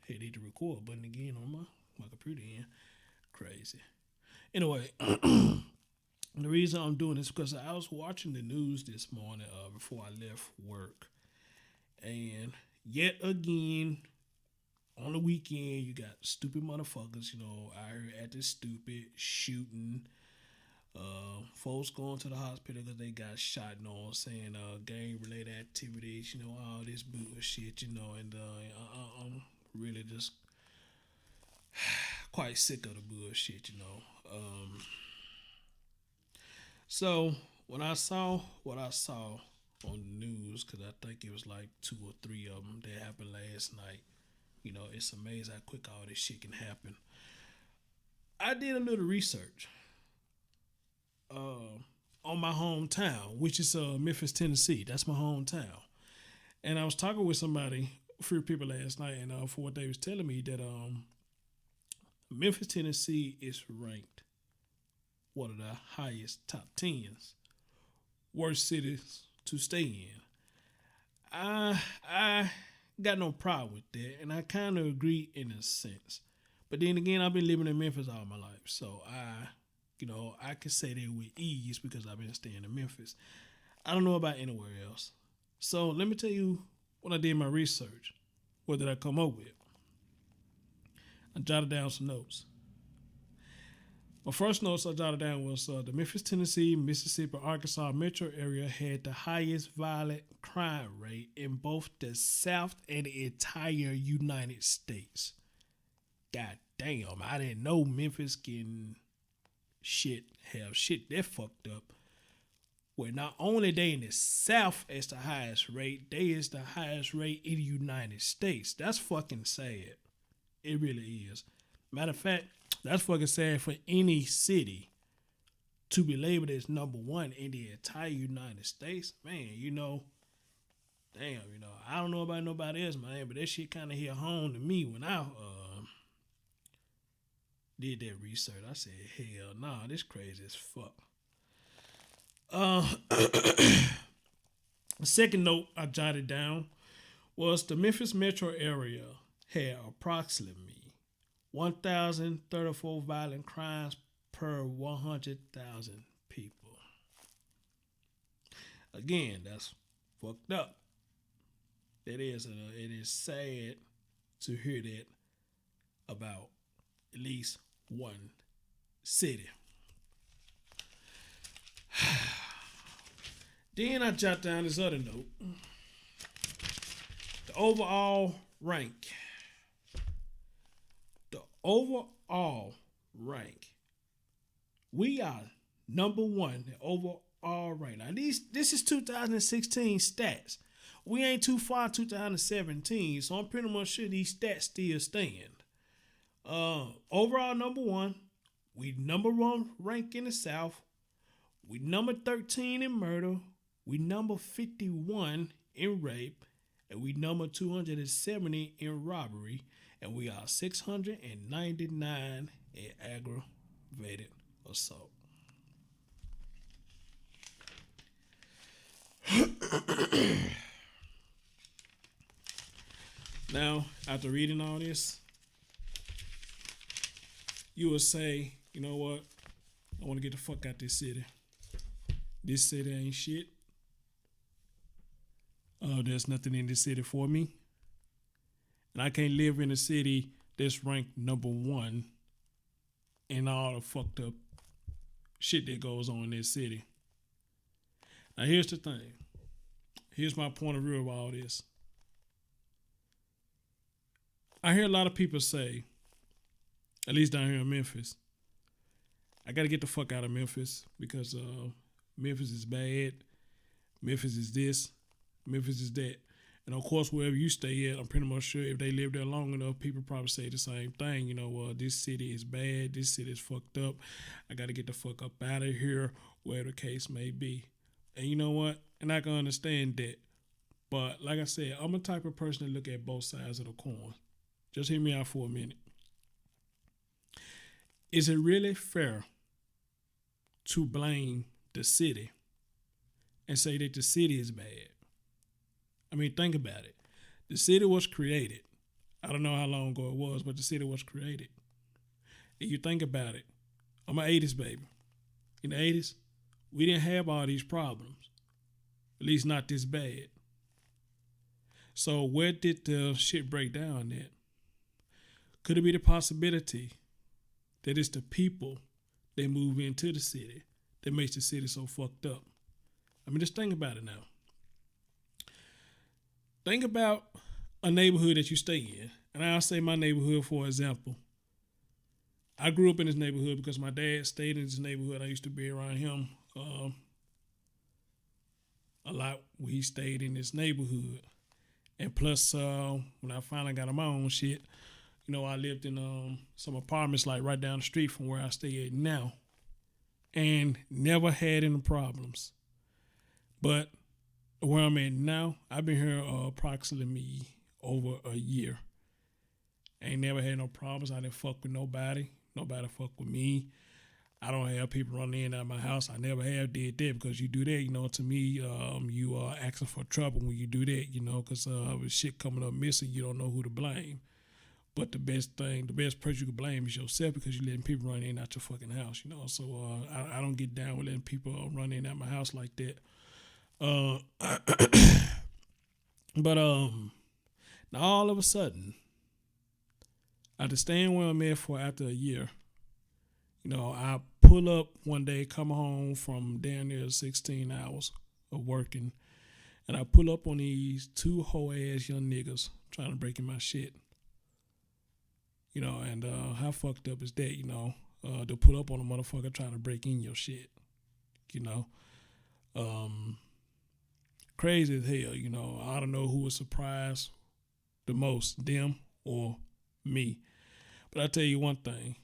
hit the record button again on my computer here. Crazy. Anyway, the reason I'm doing this because I was watching the news this morning before I left work, and yet again on the weekend you got stupid motherfuckers, out here at this stupid shooting. Folks going to the hospital because they got shot, saying gang related activities, all this bullshit, and I'm really just quite sick of the bullshit. So when I saw what I saw on the news, because I think it was like two or three of them that happened last night, it's amazing how quick all this shit can happen. I did a little research uh, on my hometown, which is Memphis, Tennessee. That's my hometown. And I was talking with somebody, a few people last night, and for what they was telling me that Memphis, Tennessee is ranked one of the highest top tens worst cities to stay in. I got no problem with that, and I kind of agree in a sense. But then again, I've been living in Memphis all my life, so I can say that with ease because I've been staying in Memphis. I don't know about anywhere else. So let me tell you when I did my research. What did I come up with? I jotted down some notes. My first notes I jotted down was the Memphis, Tennessee, Mississippi, Arkansas metro area had the highest violent crime rate in both the South and the entire United States. God damn, I didn't know Memphis can have shit that fucked up. Where not only they in the South as the highest rate, they is the highest rate in the United States. That's fucking sad. It really is. Matter of fact, that's fucking sad for any city to be labeled as number one in the entire United States. Man, damn, I don't know about nobody else, man, but that shit kind of hit home to me when I did that research. I said, hell nah, this crazy as fuck. The second note I jotted down was the Memphis metro area had approximately 1,034 violent crimes per 100,000 people. Again, that's fucked up. It is sad to hear that about at least one city. Then I jot down this other note. The overall rank. The overall rank. We are number one in overall rank. Now this is 2016 stats. We ain't too far 2017, so I'm pretty much sure these stats still stand. Overall number one. We number one rank in the South. We number 13 in murder. We number 51 in rape. And we number 270 in robbery. And we are 699 in aggravated assault. Now, after reading all this, you will say, you know what? I want to get the fuck out this city. This city ain't shit. There's nothing in this city for me. And I can't live in a city that's ranked number one in all the fucked up shit that goes on in this city. Now, here's the thing. Here's my point of view of all this. I hear a lot of people say, at least down here in Memphis, I got to get the fuck out of Memphis because Memphis is bad. Memphis is this. Memphis is that. And of course, wherever you stay at, I'm pretty much sure if they live there long enough, people probably say the same thing. This city is bad. This city is fucked up. I got to get the fuck up out of here, wherever the case may be. And you know what? And I can understand that. But like I said, I'm a type of person to look at both sides of the coin. Just hear me out for a minute. Is it really fair to blame the city and say that the city is bad? I mean, think about it. The city was created I don't know how long ago it was, but the city was created. If you think about it, I'm an 80s baby. In the 80s, we didn't have all these problems, at least not this bad. So where did the shit break down at? Could it be the possibility that it's the people that move into the city that makes the city so fucked up? I mean, just think about it now. Think about a neighborhood that you stay in. And I'll say my neighborhood for example. I grew up in this neighborhood because my dad stayed in this neighborhood. I used to be around him a lot when he stayed in this neighborhood. And plus, when I finally got on my own shit, I lived in some apartments like right down the street from where I stay at now, and never had any problems. But where I'm at now, I've been here approximately over a year. Ain't never had no problems. I didn't fuck with nobody. Nobody fuck with me. I don't have people running in and out of my house. I never have did that because you do that, to me, you are asking for trouble when you do that, because with shit coming up missing, you don't know who to blame. But the best person you can blame is yourself because you're letting people run in and out your fucking house, So I don't get down with letting people run in and out my house like that. But now all of a sudden, after staying where I'm at for after a year, I pull up one day, come home from down there 16 hours of working, and I pull up on these two hoe ass young niggas trying to break in my shit. And how fucked up is that, to pull up on a motherfucker trying to break in your shit, crazy as hell, I don't know who was surprised the most, them or me. But I tell you one thing,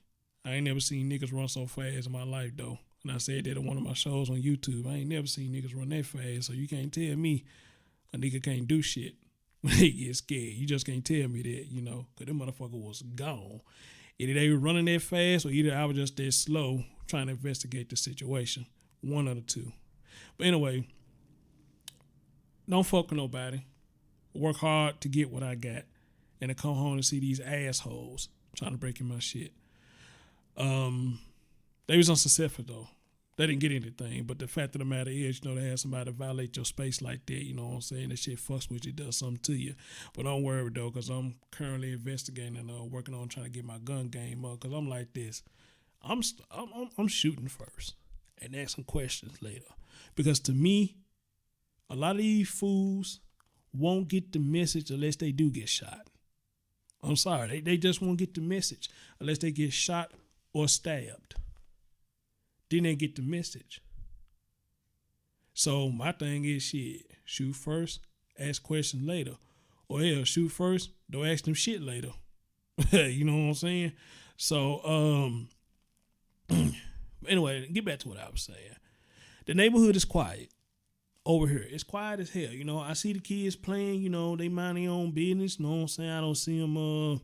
I ain't never seen niggas run so fast in my life though. And I said that in one of my shows on YouTube. I ain't never seen niggas run that fast, so you can't tell me a nigga can't do shit when they get scared. You just can't tell me that, because them motherfucker was gone. Either they were running that fast or either I was just that slow trying to investigate the situation. One of the two. But anyway, don't fuck with nobody. Work hard to get what I got. And to come home and see these assholes trying to break in my shit. They was unsuccessful though. They didn't get anything, but the fact of the matter is, they have somebody violate your space like that, you know what I'm saying? That shit fucks with you, does something to you. But don't worry though, because I'm currently investigating and working on trying to get my gun game up, because I'm like this. I'm shooting first and asking questions later. Because to me, a lot of these fools won't get the message unless they do get shot. I'm sorry, they just won't get the message unless they get shot or stabbed. Then they get the message. So my thing is shit, shoot first, ask questions later. Or hell, shoot first, don't ask them shit later. You know what I'm saying? So anyway, get back to what I was saying. The neighborhood is quiet over here. It's quiet as hell. I see the kids playing, they mind their own business. You know what I'm saying? I don't see them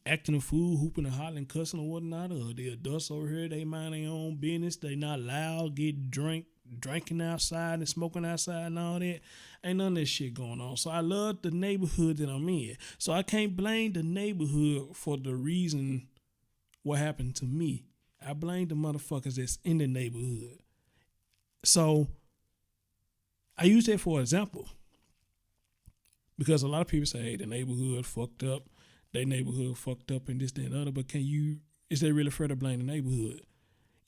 acting a fool, hooping and hollering, cussing or whatnot. The adults over here, they mind their own business. They not loud, get drinking outside and smoking outside and all that. Ain't none of that shit going on. So I love the neighborhood that I'm in. So I can't blame the neighborhood for the reason what happened to me. I blame the motherfuckers that's in the neighborhood. So I use that for example. Because a lot of people say, hey, the neighborhood fucked up. Their neighborhood fucked up and this, that, and the other. But is that really fair to blame the neighborhood?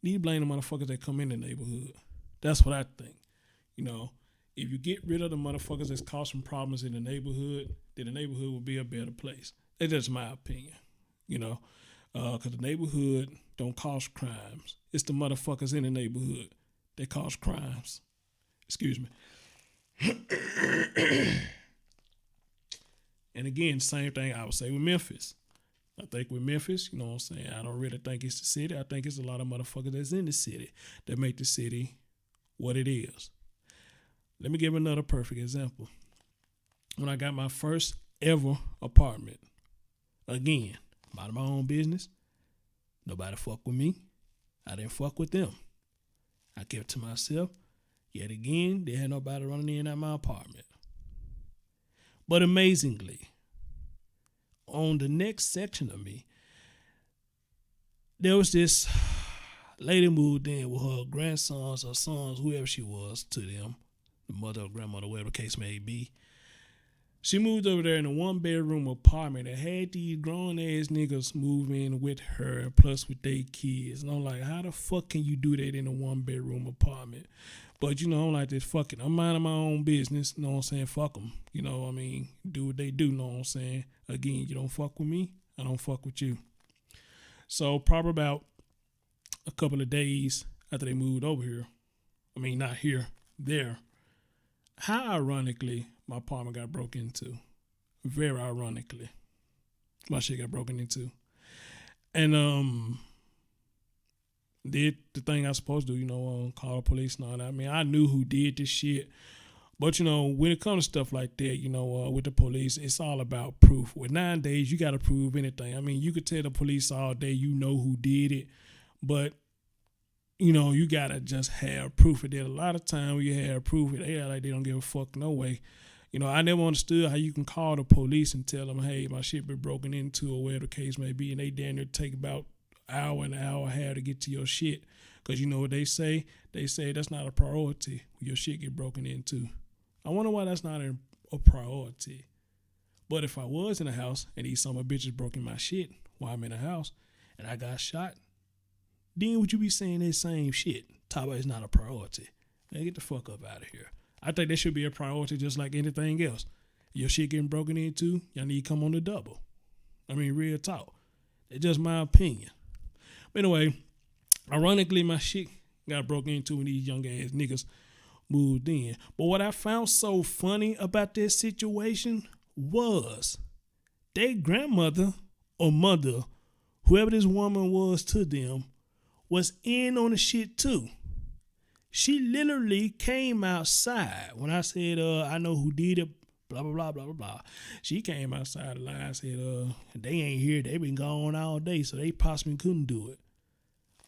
You need to blame the motherfuckers that come in the neighborhood. That's what I think. If you get rid of the motherfuckers that's causing problems in the neighborhood, then the neighborhood will be a better place. That's just my opinion. Because the neighborhood don't cause crimes. It's the motherfuckers in the neighborhood that cause crimes. Excuse me. And again, same thing I would say with Memphis. I think with Memphis, you know what I'm saying? I don't really think it's the city. I think it's a lot of motherfuckers that's in the city that make the city what it is. Let me give another perfect example. When I got my first ever apartment, again, minding my own business. Nobody fuck with me. I didn't fuck with them. I kept to myself. Yet again, there had nobody running in at my apartment. But amazingly, on the next section of me, there was this lady moved in with her grandsons or sons, whoever she was, to them, the mother or grandmother, whatever the case may be. She moved over there in a 1-bedroom apartment that had these grown ass niggas move in with her, plus with their kids. And I'm like, how the fuck can you do that in a 1-bedroom apartment? But I'm like this, fuck it. I'm minding my own business. You know what I'm saying? Fuck them. You know what I mean? Do what they do. You know what I'm saying? Again, you don't fuck with me, I don't fuck with you. So probably about a couple of days after they moved over here, I mean, not here, there. How ironically, my apartment got broken into. Very ironically, my shit got broken into. And did the thing I was supposed to do, call the police and all that. I mean, I knew who did this shit. But, when it comes to stuff like that, with the police, it's all about proof. With 9 days, you got to prove anything. I mean, you could tell the police all day you know who did it. But, you got to just have proof of that. A lot of time when you have proof, they act like they don't give a fuck no way. I never understood how you can call the police and tell them, hey, my shit been broken into or whatever the case may be. And they damn near take about an hour and a half to get to your shit. Because you know what they say? They say that's not a priority when your shit get broken into. I wonder why that's not a priority. But if I was in a house and these some of bitches broke in my shit while I'm in a house and I got shot, then would you be saying that same shit? Talk about it's not a priority. Man, get the fuck up out of here. I think that should be a priority just like anything else. Your shit getting broken into, y'all need to come on the double. I mean, real talk. That's just my opinion. But anyway, ironically, my shit got broken into when these young ass niggas moved in. But what I found so funny about this situation was their grandmother or mother, whoever this woman was to them, was in on the shit too. She literally came outside when I said, I know who did it, blah, blah, blah, blah, blah, blah. She came outside the line and said, they ain't here. They been gone all day, so they possibly couldn't do it.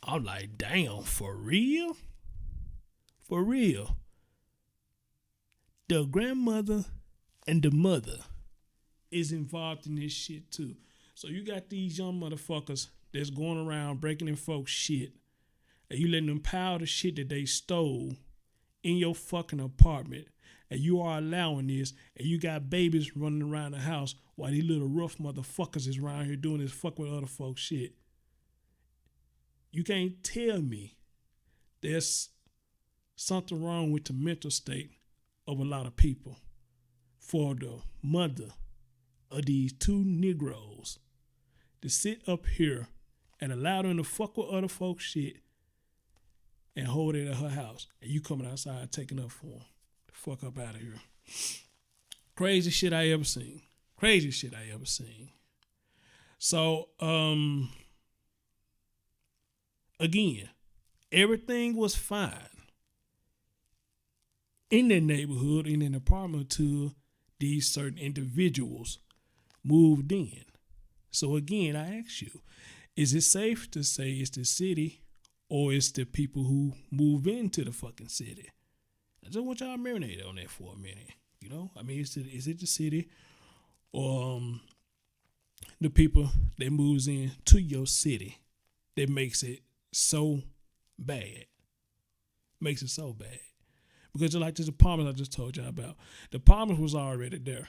I'm like, damn, for real? For real. The grandmother and the mother is involved in this shit too. So you got these young motherfuckers that's going around breaking in folks' shit, and you letting them pile the shit that they stole in your fucking apartment, and you are allowing this, and you got babies running around the house while these little rough motherfuckers is around here doing this fuck with other folks' shit. You can't tell me there's something wrong with the mental state of a lot of people for the mother of these two Negroes to sit up here and allow them to fuck with other folks' shit and hold it at her house, and you coming outside taking up for them. The fuck up out of here. Crazy shit I ever seen. Crazy shit I ever seen. So, again, everything was fine in the neighborhood, in an apartment, till these certain individuals moved in. So again, I ask you, is it safe to say it's the city or it's the people who move into the fucking city? I just want y'all to marinate on that for a minute. I mean, is it the city or the people that moves in to your city that makes it so bad? Makes it so bad. Because just like this apartment I just told y'all about, the apartment was already there.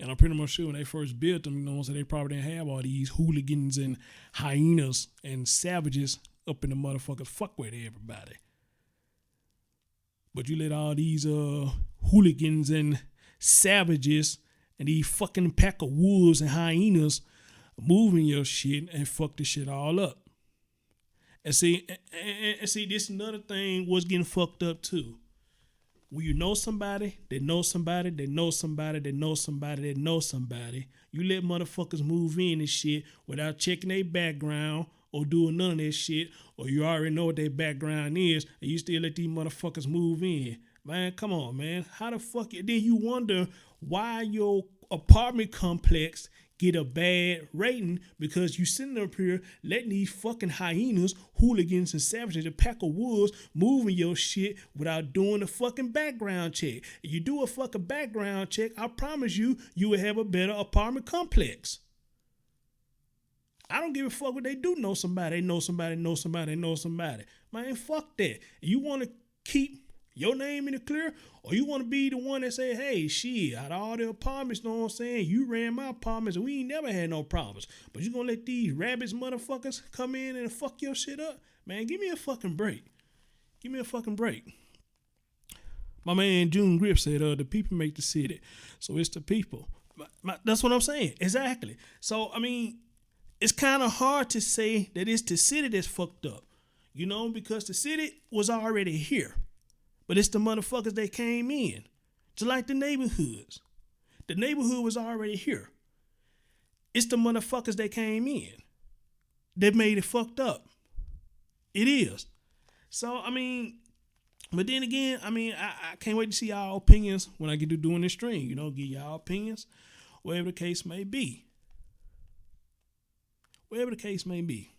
And I'm pretty much sure when they first built them, so they probably didn't have all these hooligans and hyenas and savages up in the motherfuckers fuck with everybody. But you let all these hooligans and savages and these fucking pack of wolves and hyenas move in your shit and fuck this shit all up. And see, this another thing was getting fucked up too. When you know somebody, they know somebody, they know somebody, they know somebody, they know somebody, you let motherfuckers move in and shit without checking their background or doing none of that shit, or you already know what their background is, and you still let these motherfuckers move in. Man, come on, man. How the fuck? Then you wonder why your apartment complex get a bad rating because you sitting up here letting these fucking hyenas, hooligans, and savages, a pack of wolves moving your shit without doing a fucking background check. If you do a fucking background check, I promise you, you will have a better apartment complex. I don't give a fuck what they do know somebody. They know somebody, know somebody, know somebody. Man, fuck that. You want to keep your name in the clear, or you want to be the one that say, hey, shit, out of all the apartments, know what I'm saying? You ran my apartments and we ain't never had no problems. But you gonna let these rabbits motherfuckers come in and fuck your shit up? Man, give me a fucking break. Give me a fucking break. My man June Grip said, the people make the city. So it's the people. That's what I'm saying. Exactly. So, I mean, it's kind of hard to say that it's the city that's fucked up, you know, because the city was already here. But it's the motherfuckers that came in. Just like the neighborhoods. The neighborhood was already here. It's the motherfuckers that came in that made it fucked up. It is. So, I mean, but then again, I mean, I can't wait to see y'all opinions when I get to doing this stream. You know, give y'all opinions, whatever the case may be. Whatever the case may be.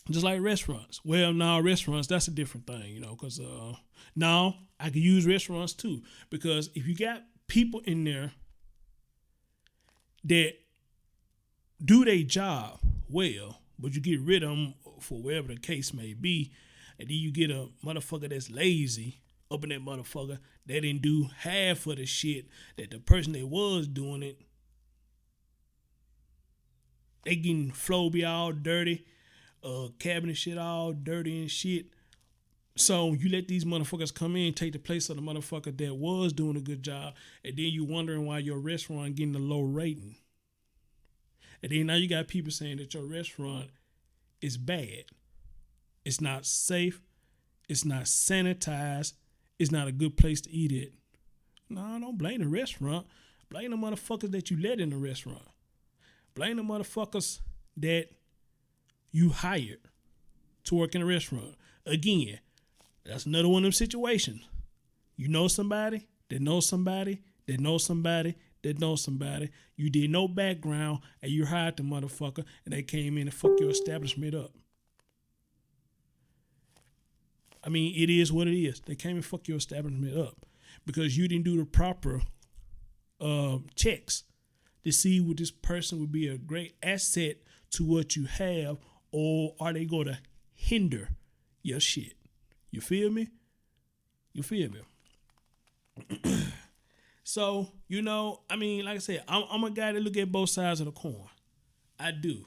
Just like restaurants. Well, now restaurants, that's a different thing, you know, because now I can use restaurants too. Because if you got people in there that do their job well, but you get rid of them for whatever the case may be, and then you get a motherfucker that's lazy up in that motherfucker that didn't do half of the shit that the person that was doing it, they getting flow be all dirty. Cabinet shit all dirty and shit. So you let these motherfuckers come in, take the place of the motherfucker that was doing a good job, and then you wondering why your restaurant getting a low rating. And then now you got people saying that your restaurant is bad. It's not safe. It's not sanitized. It's not a good place to eat at. No, don't blame the restaurant. Blame the motherfuckers that you let in the restaurant. Blame the motherfuckers that you hired to work in a restaurant. Again, that's another one of them situations. You know somebody that knows somebody that knows somebody that knows somebody. You did no background and you hired the motherfucker and they came in and fucked your establishment up. I mean, it is what it is. They came and fucked your establishment up because you didn't do the proper checks to see what this person would be a great asset to what you have, or are they going to hinder your shit? You feel me? You feel me? So, you know, I mean, like I said, I'm a guy that look at both sides of the coin. I do.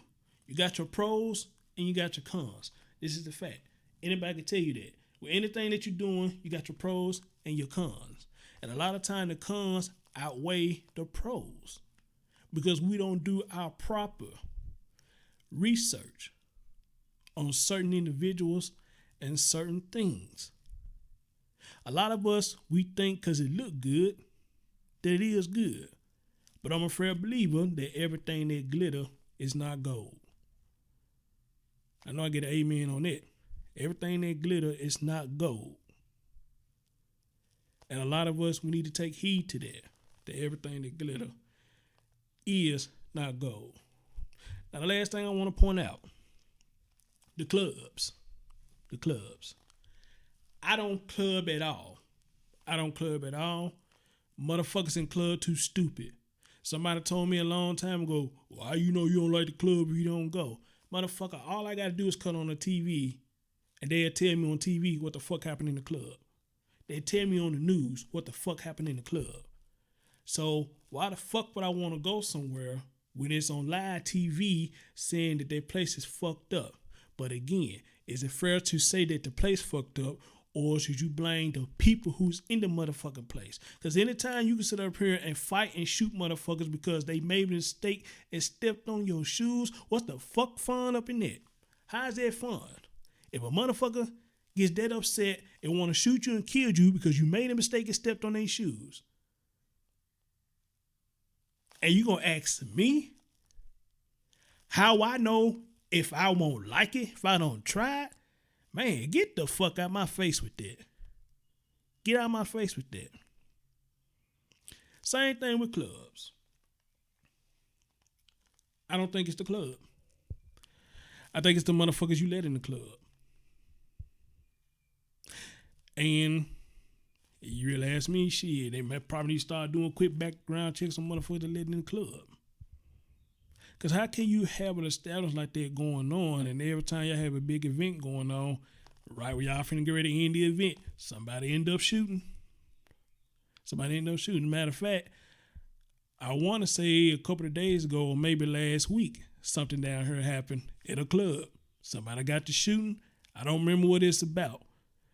You got your pros and you got your cons. This is the fact. Anybody can tell you that. With anything that you're doing, you got your pros and your cons. And a lot of time the cons outweigh the pros because we don't do our proper research on certain individuals and certain things. A lot of us, we think because it look good, that it is good. But I'm a firm believer that everything that glitter is not gold. I know I get an amen on that. Everything that glitter is not gold. And a lot of us, we need to take heed to that everything that glitter is not gold. Now, the last thing I want to point out, the clubs. I don't club at all. Motherfuckers in club too stupid. Somebody told me a long time ago, why you know you don't like the club if you don't go? Motherfucker, all I got to do is cut on the TV and they'll tell me on TV what the fuck happened in the club. They tell me on the news what the fuck happened in the club. So why the fuck would I want to go somewhere when it's on live TV saying that their place is fucked up? But again, is it fair to say that the place fucked up, or should you blame the people who's in the motherfucking place? Because anytime you can sit up here and fight and shoot motherfuckers because they made a mistake and stepped on your shoes, what's the fuck fun up in that? How is that fun? If a motherfucker gets that upset and want to shoot you and kill you because you made a mistake and stepped on their shoes, and you gonna ask me how I know if I won't like it, if I don't try it? Man, get the fuck out my face with that. Get out my face with that. Same thing with clubs. I don't think it's the club. I think it's the motherfuckers you let in the club. And you really ask me, shit, they might probably start doing quick background checks on motherfuckers that let in the club. Because how can you have an establishment like that going on, and every time y'all have a big event going on, right where y'all finna get ready to end the event, somebody end up shooting? Matter of fact, I want to say a couple of days ago, or maybe last week, something down here happened at a club. Somebody got to shooting. I don't remember what it's about.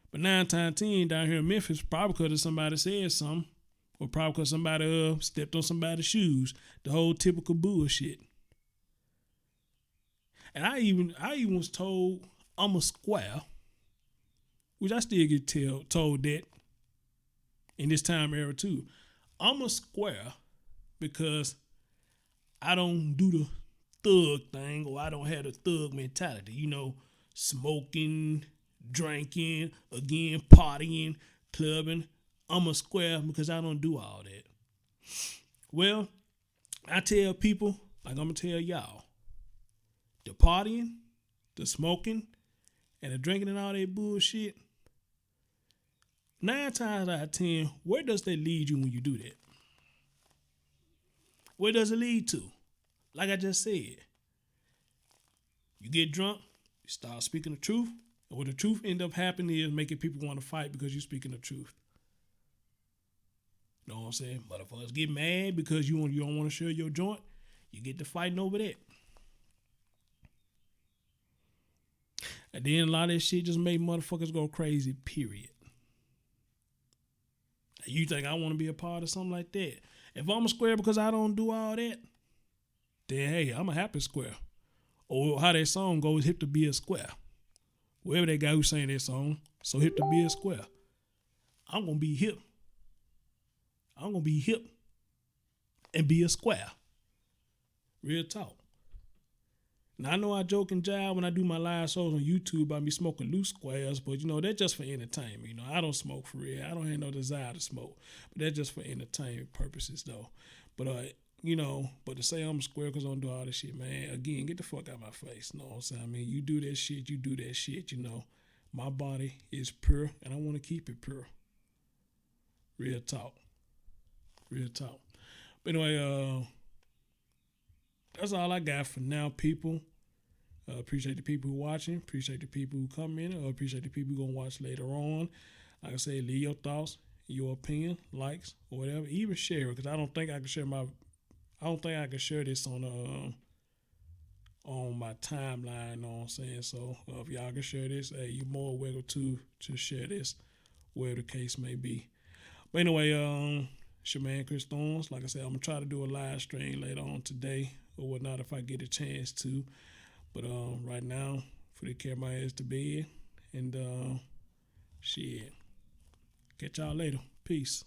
But 9 times 10 down here in Memphis, probably because somebody said something, or probably because somebody stepped on somebody's shoes. The whole typical bullshit. And I even was told I'm a square, which I still get told that in this time era too. I'm a square because I don't do the thug thing, or I don't have the thug mentality. You know, smoking, drinking, again, partying, clubbing. I'm a square because I don't do all that. Well, I tell people, like I'm going to tell y'all, the partying, the smoking, and the drinking and all that bullshit, 9 times out of 10, where does that lead you when you do that? Where does it lead to? Like I just said, you get drunk, you start speaking the truth, and what the truth end up happening is making people want to fight because you're speaking the truth. You know what I'm saying? Motherfuckers get mad because you don't want to share your joint. You get to fighting over that. And then a lot of that shit just make motherfuckers go crazy, period. You think I want to be a part of something like that? If I'm a square because I don't do all that, then hey, I'm a happy square. Or how that song goes, hip to be a square. Whoever that guy who's saying that song, so hip to be a square. I'm going to be hip. I'm going to be hip and be a square. Real talk. Now, I know I joke and jive when I do my live shows on YouTube about me smoking loose squares, but, you know, that's just for entertainment. You know, I don't smoke for real. I don't have no desire to smoke, but that's just for entertainment purposes, though. But, you know, but to say I'm a square because I don't do all this shit, man, again, get the fuck out of my face. You know what I'm saying? I mean, you do that shit, you know. My body is pure, and I want to keep it pure. Real talk. Real talk. But anyway, that's all I got for now, people. Appreciate the people who watching. Appreciate the people who come in. Or appreciate the people who gonna watch later on. Like I said, leave your thoughts, your opinion, likes, or whatever. Even share it, because I don't think I can share this on my timeline. You know what I'm saying? So if y'all can share this, hey, you're more welcome to share this, wherever the case may be. But anyway, it's your man Chris Thorns. Like I said, I'm gonna try to do a live stream later on today or whatnot if I get a chance to. But right now, for the carry my ass to bed, and shit. Catch y'all later. Peace.